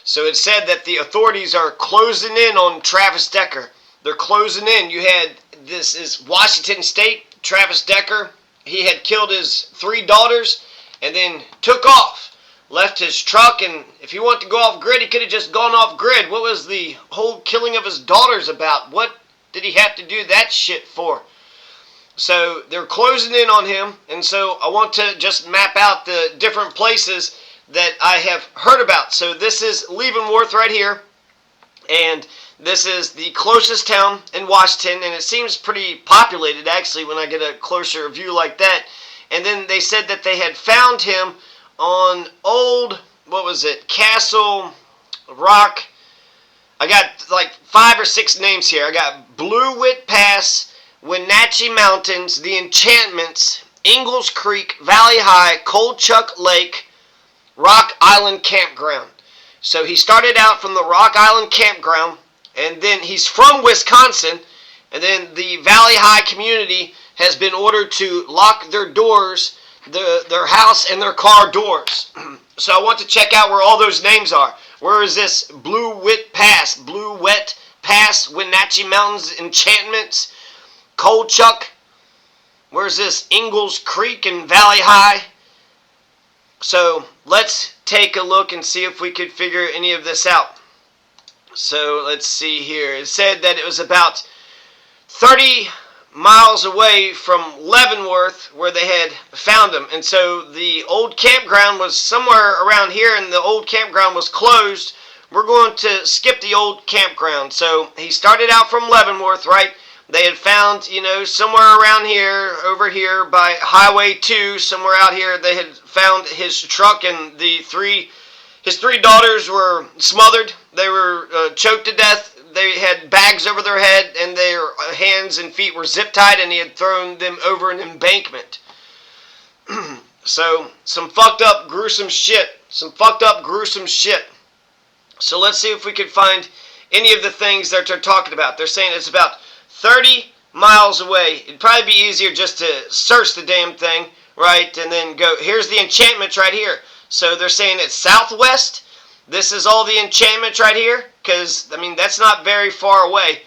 So it said that the authorities are closing in on Travis Decker. They're closing in. You had, this is Washington State, Travis Decker. He had killed his 3 daughters and then took off. Left his truck, and if he wanted to go off grid, he could have just gone off grid. What was the whole killing of his daughters about? What did he have to do that shit for? So they're closing in on him, and so I want to just map out the different places that I have heard about. So this is Leavenworth right here, and this is the closest town in Washington, and it seems pretty populated actually when I get a closer view like that. And then they said that they had found him on old, what was it, Castle Rock. I got like 5 or 6 names here. I got Blewett Pass, Wenatchee Mountains, the Enchantments, Ingalls Creek, Valley High, Colchuck Lake, Rock Island Campground. So he started out from the Rock Island Campground, and then he's from Wisconsin, and then the Valley High community has been ordered to lock their doors, their house and their car doors. So I want to check out where all those names are. Where is this? Blewett Pass, Blewett Pass, Wenatchee Mountains, Enchantments, Colchuck. Where's this? Ingalls Creek and Valley High. So let's take a look and see if we could figure any of this out. So let's see here. It said that it was about 30 miles away from Leavenworth where they had found him. And so the old campground was somewhere around here, and the old campground was closed. We're going to skip the old campground. So he started out from Leavenworth, right? They had found, somewhere around here, over here by Highway 2, somewhere out here, they had found his truck, and his 3 daughters were smothered. They were choked to death. They had bags over their head, and their hands and feet were zip-tied, and he had thrown them over an embankment. So, some fucked up, gruesome shit. So let's see if we can find any of the things that they're talking about. They're saying it's about 30 miles away. It'd probably be easier just to search the damn thing, right, and then go. Here's the Enchantments right here. So they're saying it's southwest. This is all the Enchantments right here, because, that's not very far away.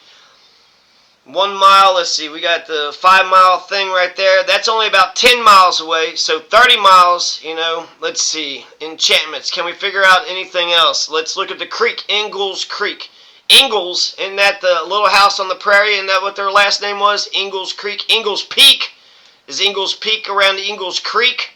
1 mile, let's see, we got the 5-mile thing right there. That's only about 10 miles away, so 30 miles, let's see, Enchantments. Can we figure out anything else? Let's look at the creek, Ingalls Creek. Ingalls, isn't that the little house on the prairie? Isn't that what their last name was? Ingalls Creek. Ingalls Peak. Is Ingalls Peak around the Ingalls Creek?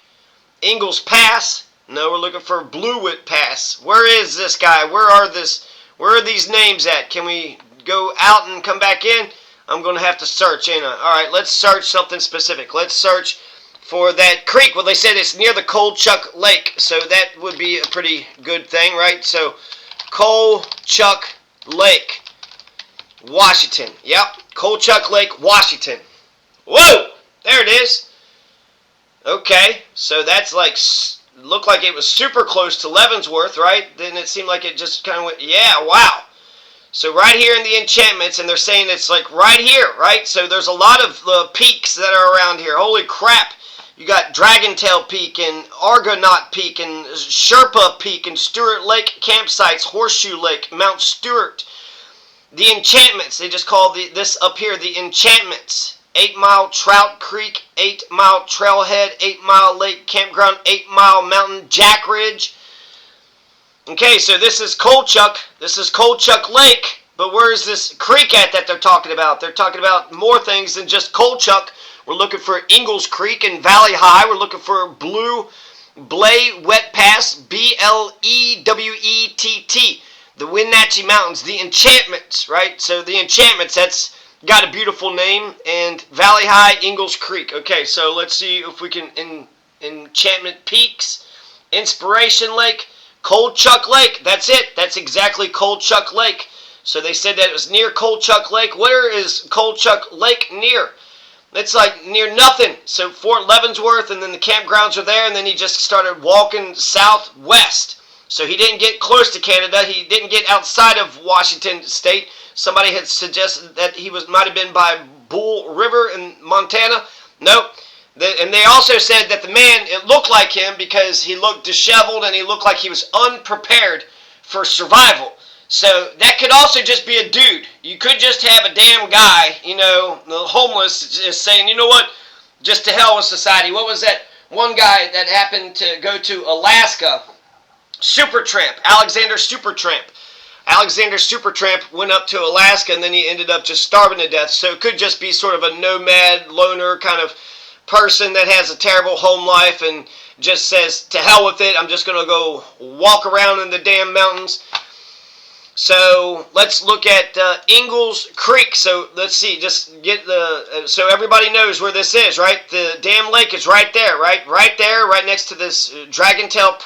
Ingalls Pass. No, we're looking for Blewett Pass. Where is this guy? Where are these names at? Can we go out and come back in? I'm going to have to search, ain't I? Alright, let's search something specific. Let's search for that creek. Well, they said it's near the Colchuck Lake, so that would be a pretty good thing, right? So, Colchuck Lake, Washington. Yep, Colchuck Lake, Washington. Whoa! There it is. Okay, so that's like, looked like it was super close to Leavenworth, right? Then it seemed like it just kind of went, yeah, wow. So right here in the Enchantments, and they're saying it's like right here, right? So there's a lot of peaks that are around here. Holy crap. You got Dragon Tail Peak and Argonaut Peak and Sherpa Peak and Stewart Lake campsites, Horseshoe Lake, Mount Stewart. The Enchantments, they just call this up here the Enchantments. 8 Mile Trout Creek, 8 Mile Trailhead, 8 Mile Lake Campground, 8 Mile Mountain Jack Ridge. Okay, so this is Colchuck. This is Colchuck Lake, but where is this creek at that they're talking about? They're talking about more things than just Colchuck. We're looking for Ingalls Creek and Valley High. We're looking for Blewett Pass, Blewett, the Wenatchee Mountains, the Enchantments, right? So the Enchantments, that's got a beautiful name, and Valley High, Ingalls Creek. Okay, so let's see if we can, Enchantment Peaks, Inspiration Lake, Colchuck Lake. That's it. That's exactly Colchuck Lake. So they said that it was near Colchuck Lake. Where is Colchuck Lake near? It's like near nothing. So Fort Leavenworth, and then the campgrounds are there, and then he just started walking southwest. So he didn't get close to Canada. He didn't get outside of Washington State. Somebody had suggested that he might have been by Bull River in Montana. Nope. And they also said that the man, it looked like him because he looked disheveled and he looked like he was unprepared for survival. So that could also just be a dude. You could just have a damn guy, the homeless, just saying, you know what, just to hell with society. What was that one guy that happened to go to Alaska? Supertramp, Alexander Supertramp. Alexander Supertramp went up to Alaska and then he ended up just starving to death. So it could just be sort of a nomad, loner kind of person that has a terrible home life and just says, to hell with it, I'm just going to go walk around in the damn mountains. So let's look at Ingalls Creek. So let's see, just get so everybody knows where this is, right? The damn lake is right there, right there, right next to this Dragontail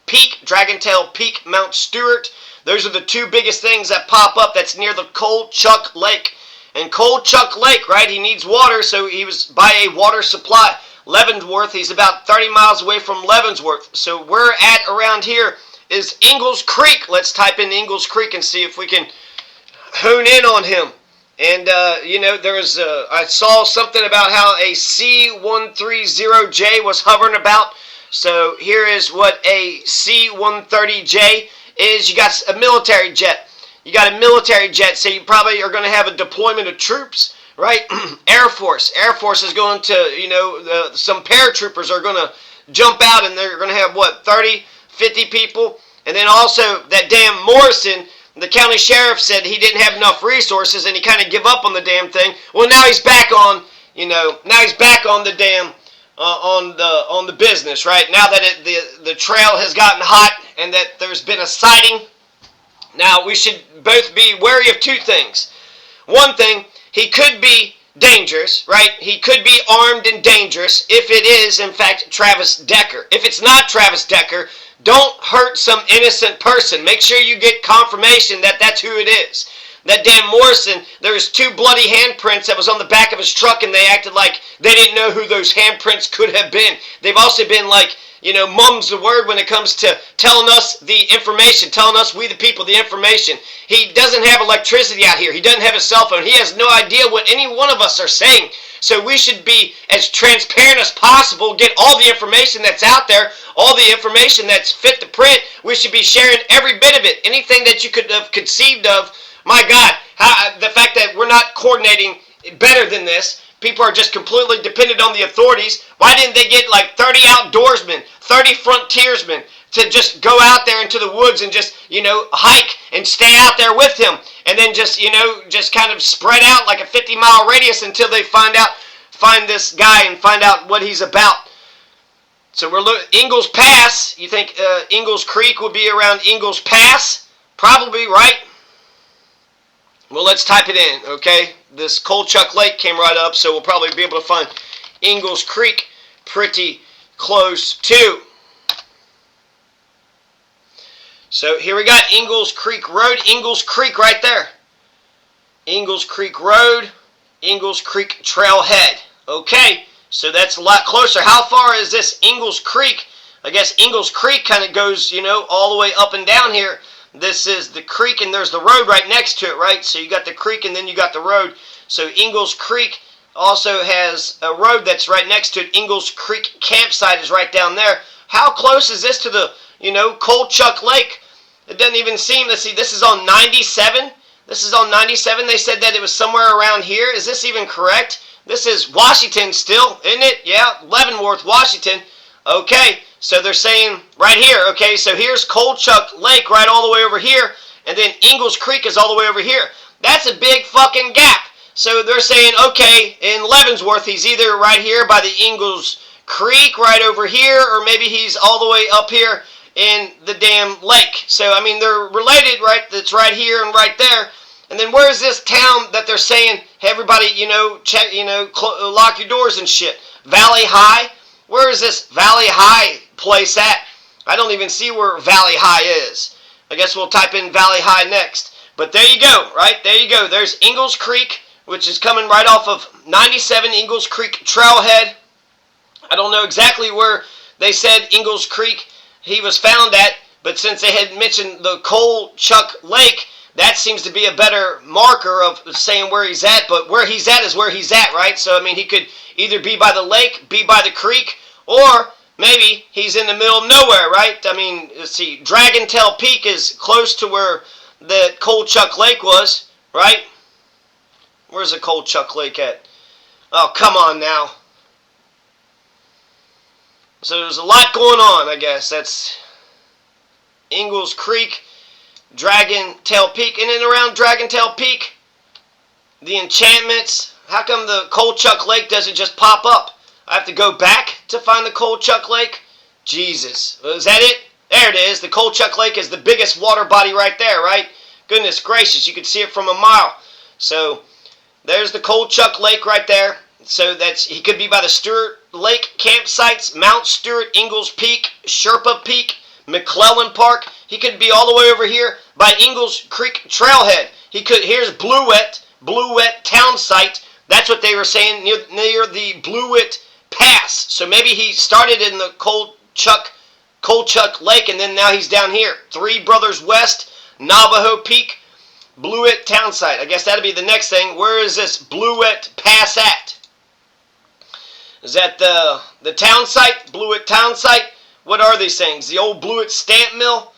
Peak, Dragontail Peak, Mount Stewart. Those are the two biggest things that pop up. That's near the Colchuck Lake. And Colchuck Lake, right, he needs water, so he was by a water supply. Leavenworth, he's about 30 miles away from Leavenworth. So we're at around here is Ingalls Creek. Let's type in Ingalls Creek and see if we can hone in on him. And, I saw something about how a C-130J was hovering about. So here is what a C-130J is. You got a military jet. You got a military jet, so you probably are going to have a deployment of troops, right? Air Force. Air Force is going to, some paratroopers are going to jump out and they're going to have, 30, 50 people. And then also that damn Morrison, the county sheriff said he didn't have enough resources and he kind of give up on the damn thing. Well, now he's back on, now he's back on the damn, on the business, right? Now that the trail has gotten hot and that there's been a sighting. Now, we should both be wary of two things. One thing, he could be dangerous, right? He could be armed and dangerous if it is, in fact, Travis Decker. If it's not Travis Decker, don't hurt some innocent person. Make sure you get confirmation that that's who it is. That damn Morrison, there was 2 bloody handprints that was on the back of his truck, and they acted like they didn't know who those handprints could have been. They've also been like, mum's the word when it comes to telling us the information, telling us, we the people, the information. He doesn't have electricity out here. He doesn't have a cell phone. He has no idea what any one of us are saying. So we should be as transparent as possible, get all the information that's out there, all the information that's fit to print. We should be sharing every bit of it. Anything that you could have conceived of. My God, the fact that we're not coordinating better than this. People are just completely dependent on the authorities. Why didn't they get like 30 outdoorsmen, 30 frontiersmen to just go out there into the woods and just, hike and stay out there with him and then just, just kind of spread out like a 50-mile radius until they find this guy and find out what he's about. So we're looking, Ingalls Pass. You think Ingalls Creek would be around Ingalls Pass? Probably, right? Well, let's type it in, okay? This Colchuck Lake came right up, so we'll probably be able to find Ingalls Creek pretty close too. So here we got Ingalls Creek Road, Ingalls Creek right there. Ingalls Creek Road, Ingalls Creek Trailhead. Okay, so that's a lot closer. How far is this Ingalls Creek? I guess Ingalls Creek kind of goes, all the way up and down here. This is the creek, and there's the road right next to it, right? So you got the creek, and then you got the road. So Ingalls Creek also has a road that's right next to it. Ingalls Creek campsite is right down there. How close is this to the, Colchuck Lake? It doesn't even seem, let's see, this is on 97. This is on 97. They said that it was somewhere around here. Is this even correct? This is Washington still, isn't it? Yeah, Leavenworth, Washington. Okay. So they're saying right here, okay, so here's Colchuck Lake right all the way over here, and then Ingalls Creek is all the way over here. That's a big fucking gap. So they're saying, okay, in Leavenworth, he's either right here by the Ingalls Creek right over here, or maybe he's all the way up here in the damn lake. So, I mean, they're related, right? That's right here and right there. And then where is this town that they're saying, hey, everybody, check, lock your doors and shit? Valley High? Where is this Valley High place at? I don't even see where Valley High is. I guess we'll type in Valley High next. But there you go, right? There you go. There's Ingalls Creek, which is coming right off of 97 Ingalls Creek Trailhead. I don't know exactly where they said Ingalls Creek he was found at, but since they had mentioned the Colchuck Lake, that seems to be a better marker of saying where he's at, but where he's at is where he's at, right? So, I mean, he could either be by the lake, be by the creek, or maybe he's in the middle of nowhere, right? I mean, let's see, Dragon Tail Peak is close to where the Colchuck Lake was, right? Where's the Colchuck Lake at? Oh, come on now. So there's a lot going on, I guess. That's Ingalls Creek, Dragon Tail Peak, and then around Dragon Tail Peak, the Enchantments. How come the Colchuck Lake doesn't just pop up? I have to go back to find the Colchuck Lake? Jesus. Is that it? There it is. The Colchuck Lake is the biggest water body right there, right? Goodness gracious, you can see it from a mile. So there's the Colchuck Lake right there. So he could be by the Stewart Lake campsites, Mount Stewart, Ingalls Peak, Sherpa Peak, McClellan Park. He could be all the way over here by Ingalls Creek Trailhead. Here's Blewett town site. That's what they were saying near the Blewett Pass. So maybe he started in the Colchuck Lake, and then now he's down here. Three Brothers West, Navajo Peak, Blewett town site. I guess that'll be the next thing. Where is this Blewett Pass at? Is that the town site? Blewett town site? What are these things? The old Blewett stamp mill?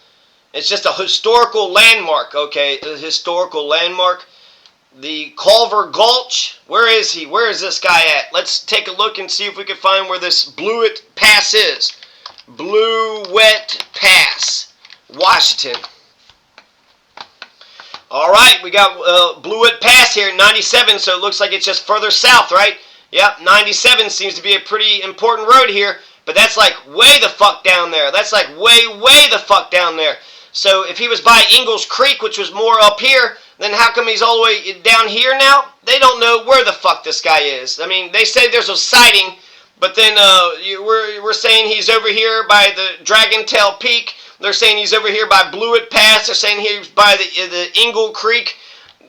It's just a historical landmark. Okay, a historical landmark. The Culver Gulch. Where is he? Where is this guy at? Let's take a look and see if we can find where this Blewett Pass is. Blewett Pass, Washington. Alright, we got Blewett Pass here, 97, so it looks like it's just further south, right? Yep, 97 seems to be a pretty important road here, but that's like way the fuck down there. That's like way the fuck down there. So if he was by Ingalls Creek, which was more up here, then how come he's all the way down here now? They don't know where the fuck this guy is. I mean, they say there's a sighting, but then we're saying he's over here by the Dragon Tail Peak. They're saying he's over here by Blewett Pass. They're saying he's by the Ingalls Creek.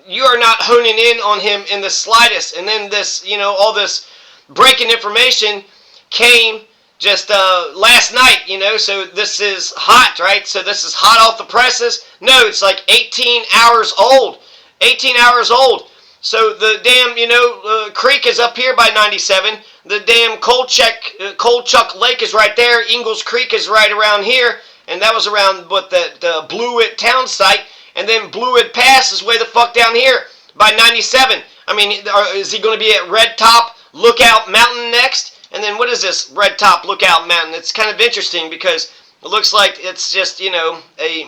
You are not honing in on him in the slightest. And then this, all this breaking information came just last night, so this is hot, right? So this is hot off the presses. No, it's like 18 hours old. 18 hours old. So the damn, creek is up here by 97. The damn Colchuck Lake is right there. Ingalls Creek is right around here. And that was around the Blewett town site. And then Blewett Pass is way the fuck down here by 97. I mean, is he going to be at Red Top Lookout Mountain next? And then what is this Red Top Lookout Mountain? It's kind of interesting because it looks like it's just, a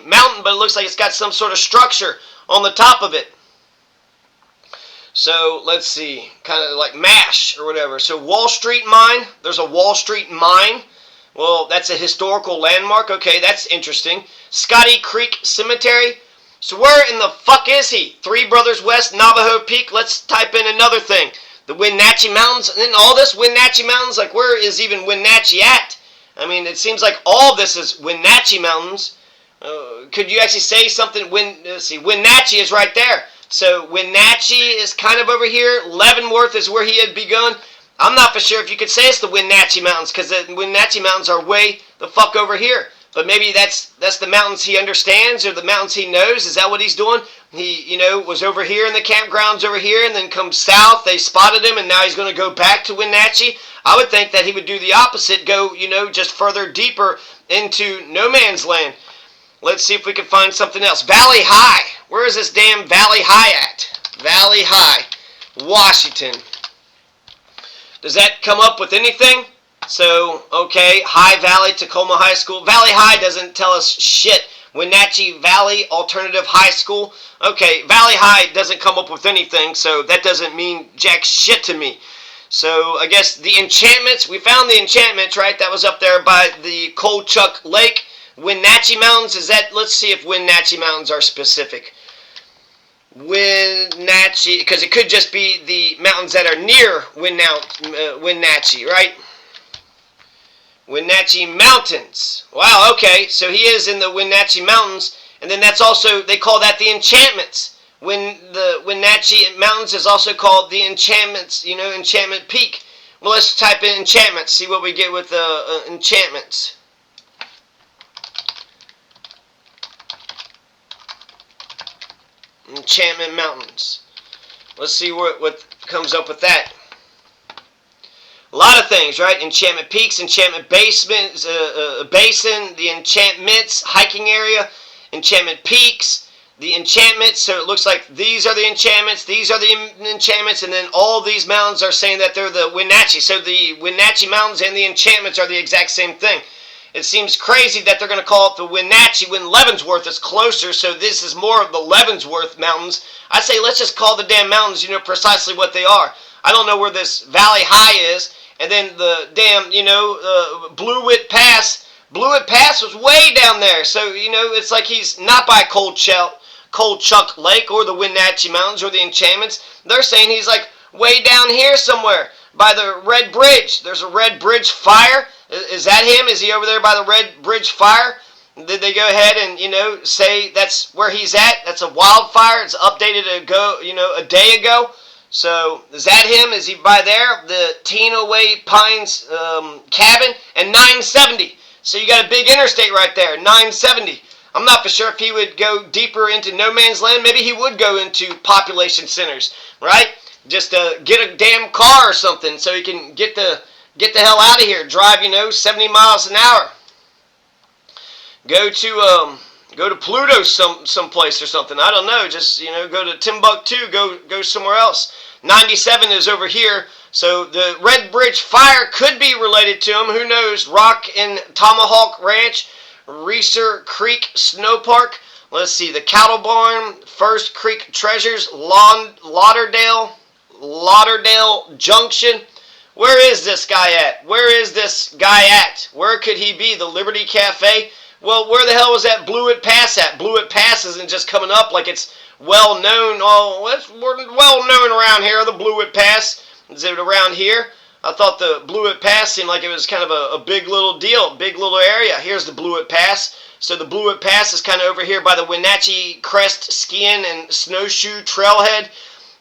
mountain, but it looks like it's got some sort of structure on the top of it. So, let's see, kind of like MASH or whatever. So, Wall Street Mine, there's a Wall Street Mine. Well, that's a historical landmark. Okay, that's interesting. Scotty Creek Cemetery. So, where in the fuck is he? Three Brothers West, Navajo Peak. Let's type in another thing. The Wenatchee Mountains, and then all this Wenatchee Mountains, like where is even Wenatchee at? I mean, it seems like all this is Wenatchee Mountains. Could you actually say something? Let's see, Wenatchee is right there. So Wenatchee is kind of over here. Leavenworth is where he had begun. I'm not for sure if you could say it's the Wenatchee Mountains, because the Wenatchee Mountains are way the fuck over here. But maybe that's the mountains he understands, or the mountains he knows. Is that what he's doing? He, was over here in the campgrounds over here, and then comes south. They spotted him, and now he's going to go back to Wenatchee. I would think that he would do the opposite, go, just further deeper into no man's land. Let's see if we can find something else. Valley High. Where is this damn Valley High at? Valley High, Washington. Does that come up with anything? So, okay, High Valley, Tacoma High School. Valley High doesn't tell us shit. Wenatchee Valley Alternative High School. Okay, Valley High doesn't come up with anything, so that doesn't mean jack shit to me. So, I guess the Enchantments, we found the Enchantments, right? That was up there by the Colchuck Lake. Wenatchee Mountains, is that, let's see if Wenatchee Mountains are specific. Wenatchee, because it could just be the mountains that are near Wenatchee, right? Wenatchee Mountains. Wow, okay, so he is in the Wenatchee Mountains, and then that's also, they call that the Enchantments. When the Wenatchee Mountains is also called the Enchantments, Enchantment Peak. Well, let's type in Enchantments, see what we get with Enchantments. Enchantment Mountains. Let's see what comes up with that. A lot of things, right? Enchantment Peaks, Enchantment Basin, the Enchantments hiking area, Enchantment Peaks, the Enchantments. So it looks like these are the Enchantments, these are the Enchantments, and then all these mountains are saying that they're the Wenatchee. So the Wenatchee Mountains and the Enchantments are the exact same thing. It seems crazy that they're going to call it the Wenatchee when Leavenworth is closer, so this is more of the Leavenworth Mountains. I say let's just call the damn mountains, precisely what they are. I don't know where this Valley High is, and then the damn, Blewett Pass. Blewett Pass was way down there, so, it's like he's not by Colchuck Lake or the Wenatchee Mountains or the Enchantments. They're saying he's like way down here somewhere by the Red Bridge. There's a Red Bridge fire. Is that him? Is he over there by the Red Bridge fire? Did they go ahead and, say that's where he's at? That's a wildfire. It's updated a day ago. So, is that him? Is he by there? The Tina Way Pines cabin? And 970. So, you got a big interstate right there, 970. I'm not for sure if he would go deeper into no man's land. Maybe he would go into population centers, right? Just get a damn car or something so he can get the hell out of here. Drive, 70 miles an hour. Go to Pluto someplace or something. I don't know. Just, go to Timbuktu. Go somewhere else. 97 is over here. So the Red Bridge fire could be related to him. Who knows? Rock and Tomahawk Ranch, Reeser Creek Snow Park. Let's see. The Cattle Barn, First Creek Treasures, Lauderdale Junction. Where is this guy at? Where could he be? The Liberty Cafe? Well, where the hell was that Blewett Pass at? Blewett Pass isn't just coming up like it's well known. Oh, it's well known around here, the Blewett Pass. Is it around here? I thought the Blewett Pass seemed like it was kind of a big little deal, big little area. Here's the Blewett Pass. So the Blewett Pass is kind of over here by the Wenatchee Crest Skiing and Snowshoe Trailhead.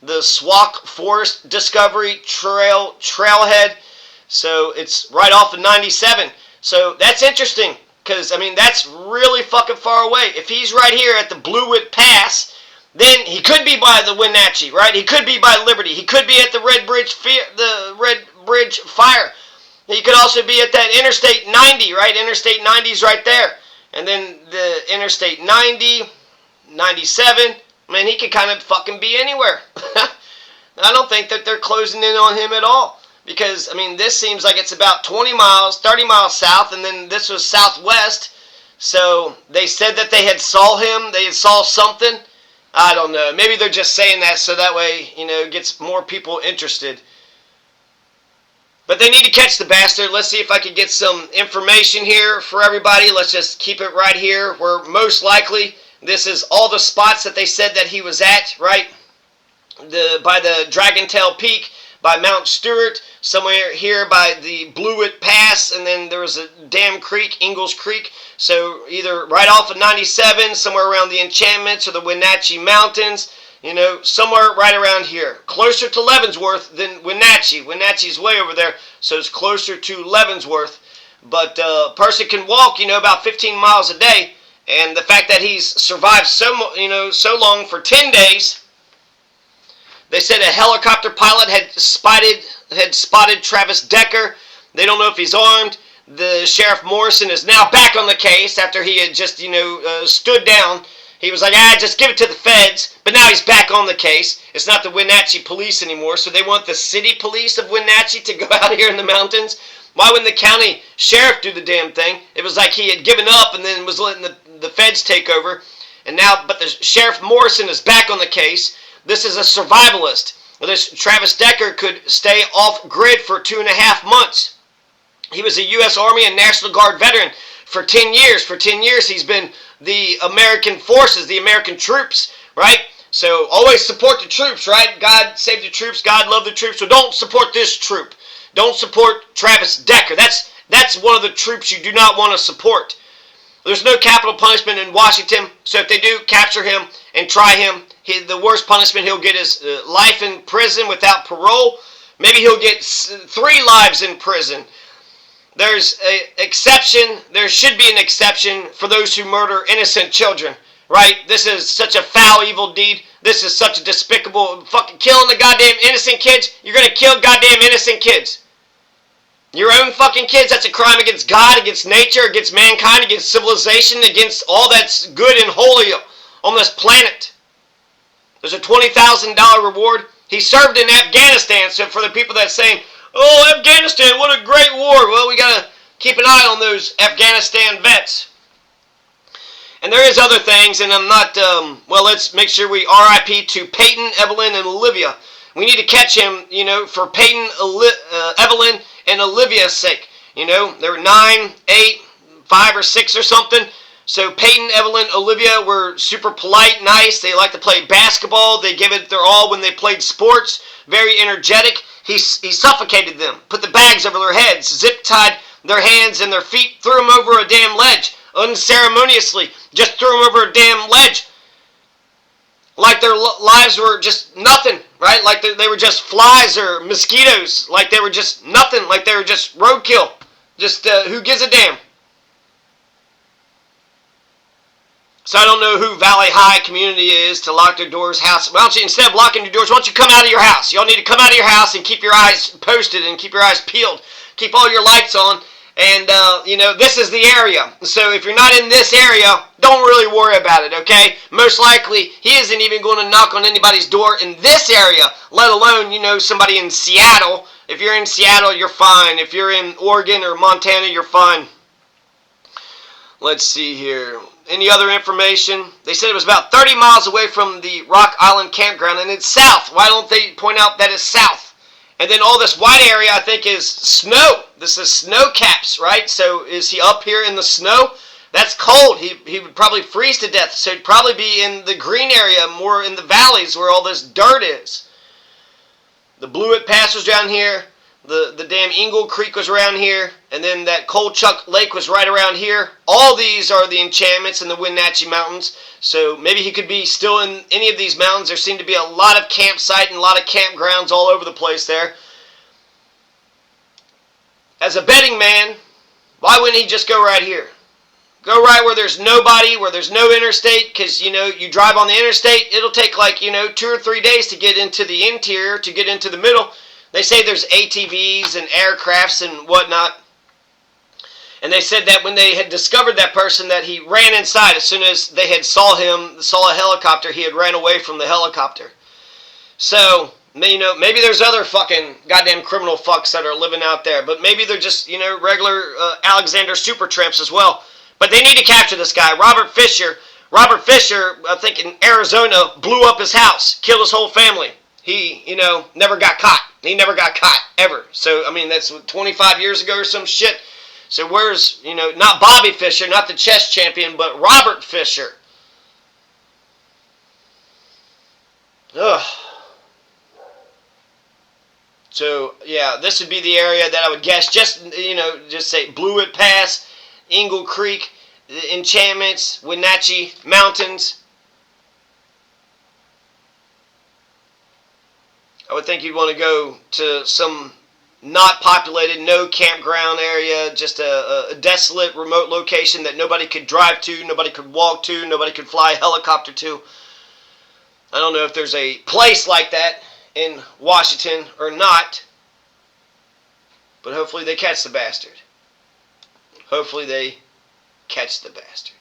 The Swak Forest Discovery Trailhead. So it's right off of 97. So that's interesting because, that's really fucking far away. If he's right here at the Blewett Pass, then he could be by the Wenatchee, right? He could be by Liberty. He could be at the Red Bridge fire. He could also be at that Interstate 90, right? Interstate 90 is right there. And then the Interstate 90, 97... Man, he could kind of fucking be anywhere. I don't think that they're closing in on him at all. Because, this seems like it's about 20 miles, 30 miles south, and then this was southwest. So, they said that they had saw him, they had saw something. I don't know. Maybe they're just saying that so that way, it gets more people interested. But they need to catch the bastard. Let's see if I can get some information here for everybody. Let's just keep it right here. Where most likely... This is all the spots that they said that he was at, right? By the Dragon Tail Peak, by Mount Stewart, somewhere here by the Blewett Pass, and then there was a damn creek, Ingalls Creek. So either right off of 97, somewhere around the Enchantments or the Wenatchee Mountains, somewhere right around here. Closer to Leavenworth than Wenatchee. Wenatchee's way over there, so it's closer to Leavenworth. But a person can walk, about 15 miles a day. And the fact that he's survived so long for 10 days, they said a helicopter pilot had spotted Travis Decker. They don't know if he's armed. The Sheriff Morrison is now back on the case after he had just, stood down. He was like, just give it to the feds. But now he's back on the case. It's not the Wenatchee police anymore, so they want the city police of Wenatchee to go out here in the mountains. Why wouldn't the county sheriff do the damn thing? It was like he had given up and then was letting the feds take over. And now, but the Sheriff Morrison is back on the case. This is a survivalist. This Travis Decker could stay off grid for 2.5 months. He was a U.S. Army and National Guard veteran for 10 years. For 10 years, he's been the American forces, the American troops, right? So always support the troops, right? God save the troops. God love the troops. So don't support this troop. Don't support Travis Decker. That's one of the troops you do not want to support. There's no capital punishment in Washington, so if they do capture him and try him, the worst punishment he'll get is life in prison without parole. Maybe he'll get 3 lives in prison. There's an exception. There should be an exception for those who murder innocent children, right? This is such a foul, evil deed. This is such a despicable fucking killing the goddamn innocent kids. You're going to kill goddamn innocent kids. Your own fucking kids, that's a crime against God, against nature, against mankind, against civilization, against all that's good and holy on this planet. There's a $20,000 reward. He served in Afghanistan, so for the people that saying, oh, Afghanistan, what a great war. Well, we got to keep an eye on those Afghanistan vets. And there is other things, and I'm not, let's make sure we RIP to Peyton, Evelyn, and Olivia. We need to catch him, for Peyton, Evelyn, and Olivia's sake. They were 9, 8, 5, or 6 or something. So Peyton, Evelyn, Olivia were super polite, nice. They like to play basketball. They give it their all when they played sports. Very energetic. He suffocated them, put the bags over their heads, zip-tied their hands and their feet, threw them over a damn ledge, unceremoniously. Just threw them over a damn ledge. Like their lives were just nothing, right? Like they were just flies or mosquitoes. Like they were just nothing. Like they were just roadkill. Just who gives a damn? So I don't know who Valley High community is to lock their doors, house. Why don't you, instead of locking your doors, why don't you come out of your house? Y'all need to come out of your house and keep your eyes posted and keep your eyes peeled. Keep all your lights on. And, this is the area. So if you're not in this area, don't really worry about it, okay? Most likely, he isn't even going to knock on anybody's door in this area, let alone, somebody in Seattle. If you're in Seattle, you're fine. If you're in Oregon or Montana, you're fine. Let's see here. Any other information? They said it was about 30 miles away from the Rock Island campground, and it's south. Why don't they point out that it's south? And then all this white area, I think, is snow. This is snow caps, right? So is he up here in the snow? That's cold. He would probably freeze to death. So he'd probably be in the green area, more in the valleys where all this dirt is. The Blewett Pass was down here. The damn Ingalls Creek was around here. And then that Colchuck Lake was right around here. All these are the Enchantments in the Wenatchee Mountains. So maybe he could be still in any of these mountains. There seem to be a lot of campsite and a lot of campgrounds all over the place there. As a betting man, why wouldn't he just go right here? Go right where there's nobody, where there's no interstate, because, you drive on the interstate, it'll take 2 or 3 days to get into the interior, to get into the middle. They say there's ATVs and aircrafts and whatnot. And they said that when they had discovered that person, that he ran inside. As soon as they had saw a helicopter, he had ran away from the helicopter. So, maybe there's other fucking goddamn criminal fucks that are living out there. But maybe they're just, regular Alexander super tramps as well. But they need to capture this guy, Robert Fisher. Robert Fisher, I think in Arizona, blew up his house, killed his whole family. He, never got caught. He never got caught, ever. So, that's 25 years ago or some shit. So where's, not Bobby Fischer, not the chess champion, but Robert Fisher. Ugh. So, yeah, this would be the area that I would guess. Just say Blewett Pass, Ingalls Creek, the Enchantments, Wenatchee Mountains. I would think you'd want to go to some not populated, no campground area, just a desolate, remote location that nobody could drive to, nobody could walk to, nobody could fly a helicopter to. I don't know if there's a place like that in Washington or not, but hopefully they catch the bastard. Hopefully they catch the bastard.